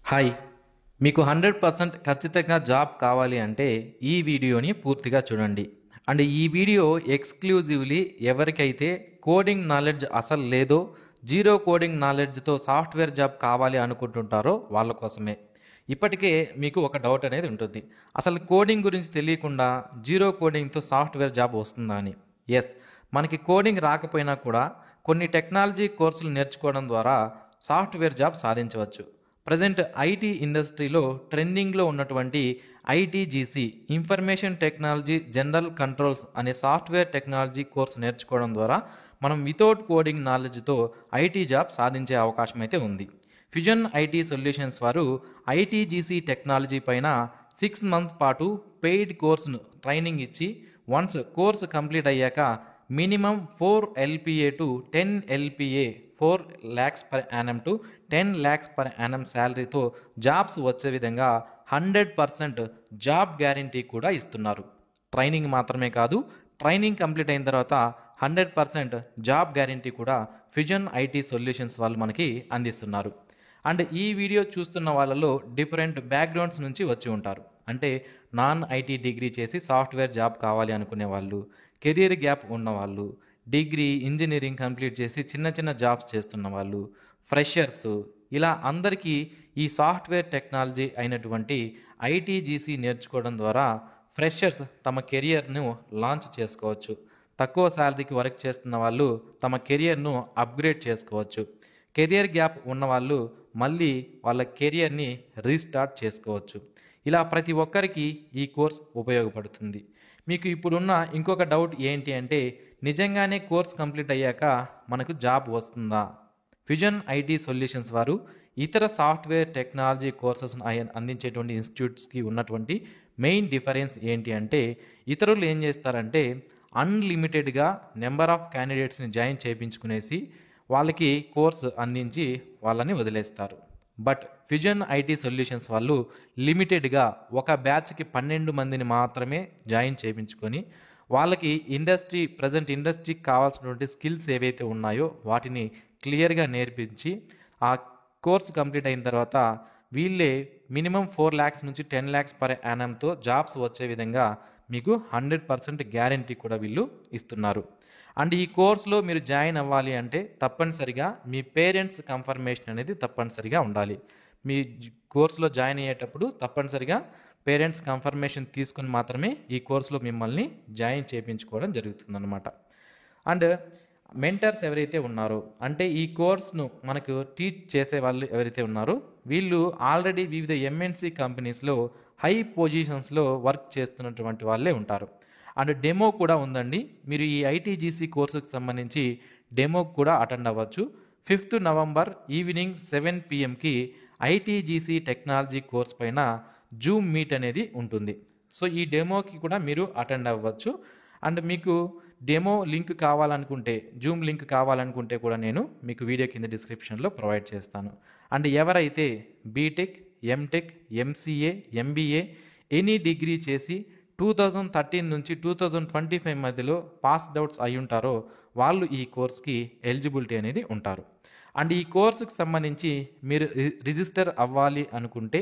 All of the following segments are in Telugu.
హాయ్, మీకు 100% ఖచ్చితంగా జాబ్ కావాలి అంటే ఈ వీడియోని పూర్తిగా చూడండి. అండ్ ఈ వీడియో ఎక్స్క్లూజివ్లీ ఎవరికైతే కోడింగ్ నాలెడ్జ్ అసలు లేదో, జీరో కోడింగ్ నాలెడ్జ్తో సాఫ్ట్వేర్ జాబ్ కావాలి అనుకుంటుంటారో వాళ్ళ కోసమే. ఇప్పటికే మీకు ఒక డౌట్ అనేది ఉంటుంది, అసలు కోడింగ్ గురించి తెలియకుండా జీరో కోడింగ్తో సాఫ్ట్వేర్ జాబ్ వస్తుందా అని. ఎస్, మనకి కోడింగ్ రాకపోయినా కూడా కొన్ని టెక్నాలజీ కోర్సులు నేర్చుకోవడం ద్వారా సాఫ్ట్వేర్ జాబ్ సాధించవచ్చు. ప్రజెంట్ ఐటీ ఇండస్ట్రీలో ట్రెండింగ్లో ఉన్నటువంటి ఐటీజీసీ, ఇన్ఫర్మేషన్ టెక్నాలజీ జనరల్ కంట్రోల్స్ అనే సాఫ్ట్వేర్ టెక్నాలజీ కోర్స్ నేర్చుకోవడం ద్వారా మనం వితౌట్ కోడింగ్ నాలెడ్జ్తో ఐటీ జాబ్ సాధించే అవకాశం అయితే ఉంది. ఫ్యూజన్ ఐటీ సొల్యూషన్స్ వారు ఐటీజీసీ టెక్నాలజీ పైన 6 మంత్స్ పాటు పెయిడ్ కోర్సును ట్రైనింగ్ ఇచ్చి, వన్స్ కోర్సు కంప్లీట్ అయ్యాక minimum 4 LPA to 10 LPA 4 lakhs per annum to 10 lakhs per annum శాలరీతో జాబ్స్ వచ్చే విధంగా 100% జాబ్ గ్యారంటీ కూడా ఇస్తున్నారు. ట్రైనింగ్ మాత్రమే కాదు, ట్రైనింగ్ కంప్లీట్ అయిన తర్వాత 100% జాబ్ గ్యారంటీ కూడా ఫ్యూజన్ ఐటీ సొల్యూషన్స్ వాళ్ళు మనకి అందిస్తున్నారు. అండ్ ఈ వీడియో చూస్తున్న వాళ్ళలో డిఫరెంట్ బ్యాక్గ్రౌండ్స్ నుంచి వచ్చి ఉంటారు. అంటే నాన్ ఐటీ డిగ్రీ చేసి సాఫ్ట్వేర్ జాబ్ కావాలి అనుకునే వాళ్ళు, కెరీర్ గ్యాప్ ఉన్నవాళ్ళు, డిగ్రీ ఇంజనీరింగ్ కంప్లీట్ చేసి చిన్న చిన్న జాబ్స్ చేస్తున్న వాళ్ళు, ఫ్రెషర్స్, ఇలా అందరికీ ఈ సాఫ్ట్వేర్ టెక్నాలజీ అయినటువంటి ఐటీజీసీ నేర్చుకోవడం ద్వారా ఫ్రెషర్స్ తమ కెరియర్ను లాంచ్ చేసుకోవచ్చు. తక్కువ శాలరీకి వర్క్ చేస్తున్న వాళ్ళు తమ కెరియర్ను అప్గ్రేడ్ చేసుకోవచ్చు. కెరియర్ గ్యాప్ ఉన్నవాళ్ళు మళ్ళీ వాళ్ళ కెరియర్ని రీస్టార్ట్ చేసుకోవచ్చు. ఇలా ప్రతి ఒక్కరికి ఈ కోర్స్ ఉపయోగపడుతుంది. మీకు ఇప్పుడున్న ఇంకొక డౌట్ ఏంటి అంటే, నిజంగానే కోర్స్ కంప్లీట్ అయ్యాక మనకు జాబ్ వస్తుందా? ఫ్యూజన్ ఐటీ సొల్యూషన్స్ వారు ఇతర సాఫ్ట్వేర్ టెక్నాలజీ కోర్సెస్ అందించేటువంటి ఇన్స్టిట్యూట్స్కి ఉన్నటువంటి మెయిన్ డిఫరెన్స్ ఏంటి అంటే, ఇతరులు ఏం చేస్తారంటే అన్లిమిటెడ్గా నెంబర్ ఆఫ్ క్యాండిడేట్స్ని జాయిన్ చేయించుకునేసి వాళ్ళకి కోర్సు అందించి వాళ్ళని వదిలేస్తారు. బట్ ఫ్యూజన్ ఐటీ సొల్యూషన్స్ వాళ్ళు లిమిటెడ్గా ఒక బ్యాచ్కి 12 మందిని మాత్రమే జాయిన్ చేయించుకొని వాళ్ళకి ప్రజెంట్ ఇండస్ట్రీకి కావాల్సినటువంటి స్కిల్స్ ఏవైతే ఉన్నాయో వాటిని క్లియర్గా నేర్పించి ఆ కోర్సు కంప్లీట్ అయిన తర్వాత వీళ్ళే మినిమం 4 lakhs నుంచి 10 lakhs per annumతో జాబ్స్ వచ్చే విధంగా మీకు 100% గ్యారంటీ కూడా వీళ్ళు ఇస్తున్నారు. అండ్ ఈ కోర్సులో మీరు జాయిన్ అవ్వాలి అంటే తప్పనిసరిగా మీ పేరెంట్స్ కన్ఫర్మేషన్ అనేది తప్పనిసరిగా ఉండాలి. మీ కోర్సులో జాయిన్ అయ్యేటప్పుడు తప్పనిసరిగా పేరెంట్స్ కన్ఫర్మేషన్ తీసుకుని మాత్రమే ఈ కోర్సులో మిమ్మల్ని జాయిన్ చేయించుకోవడం జరుగుతుందన్నమాట. అండ్ మెంటర్స్ ఎవరైతే ఉన్నారో, అంటే ఈ కోర్స్ను మనకు టీచ్ చేసే వాళ్ళు ఎవరైతే ఉన్నారో వీళ్ళు ఆల్రెడీ వివిధ ఎంఎన్సి కంపెనీస్లో హై పొజిషన్స్లో వర్క్ చేస్తున్నటువంటి వాళ్ళే ఉంటారు. అండ్ డెమో కూడా ఉందండి. మీరు ఈ ఐటీజీసీ కోర్సుకు సంబంధించి డెమోకి కూడా అటెండ్ అవ్వచ్చు. 5th November evening 7 PM ITGC technology course పైన జూమ్ మీట్ అనేది ఉంటుంది. సో ఈ డెమోకి కూడా మీరు అటెండ్ అవ్వచ్చు. అండ్ మీకు డెమో లింక్ కావాలనుకుంటే, జూమ్ లింక్ కావాలనుకుంటే కూడా నేను మీకు వీడియో కింద డిస్క్రిప్షన్లో ప్రొవైడ్ చేస్తాను. అండ్ ఎవరైతే B Tech, M Tech, MCA, MBA any degree చేసి 2013 నుంచి 2025 మధ్యలో పాస్డ్ అవుట్స్ అయి ఉంటారో వాళ్ళు ఈ కోర్స్కి ఎలిజిబిలిటీ అనేది ఉంటారు. అండ్ ఈ కోర్సుకి సంబంధించి మీరు రిజిస్టర్ అవ్వాలి అనుకుంటే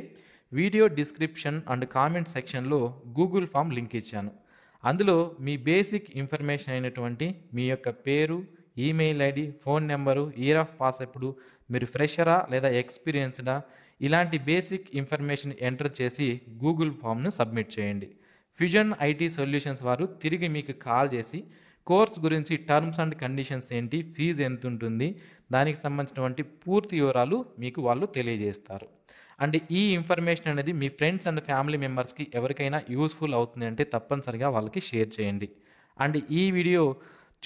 వీడియో డిస్క్రిప్షన్ అండ్ కామెంట్ సెక్షన్లో గూగుల్ ఫామ్ లింక్ ఇచ్చాను. అందులో మీ బేసిక్ ఇన్ఫర్మేషన్ అయినటువంటి మీ యొక్క పేరు, email ID, phone number, year of pass ఎప్పుడు, మీరు ఫ్రెషరా లేదా ఎక్స్పీరియన్స్డా, ఇలాంటి బేసిక్ ఇన్ఫర్మేషన్ ఎంటర్ చేసి గూగుల్ ఫామ్ను సబ్మిట్ చేయండి. ఫ్యూజన్ ఐటీ సొల్యూషన్స్ వారు తిరిగి మీకు కాల్ చేసి కోర్స్ గురించి టర్మ్స్ అండ్ కండిషన్స్ ఏంటి, ఫీజు ఎంత ఉంటుంది, దానికి సంబంధించినటువంటి పూర్తి వివరాలు మీకు వాళ్ళు తెలియజేస్తారు. అండ్ ఈ ఇన్ఫర్మేషన్ అనేది మీ ఫ్రెండ్స్ అండ్ ఫ్యామిలీ మెంబర్స్కి ఎవరికైనా యూస్ఫుల్ అవుతుంది అంటే తప్పనిసరిగా వాళ్ళకి షేర్ చేయండి. అండ్ ఈ వీడియో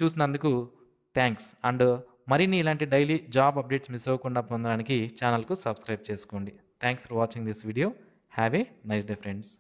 చూసినందుకు థ్యాంక్స్. అండ్ మరిన్ని ఇలాంటి డైలీ జాబ్ అప్డేట్స్ మిస్ అవ్వకుండా పొందడానికి ఛానల్కు సబ్స్క్రైబ్ చేసుకోండి. Thanks for watching this video. Have a nice day friends.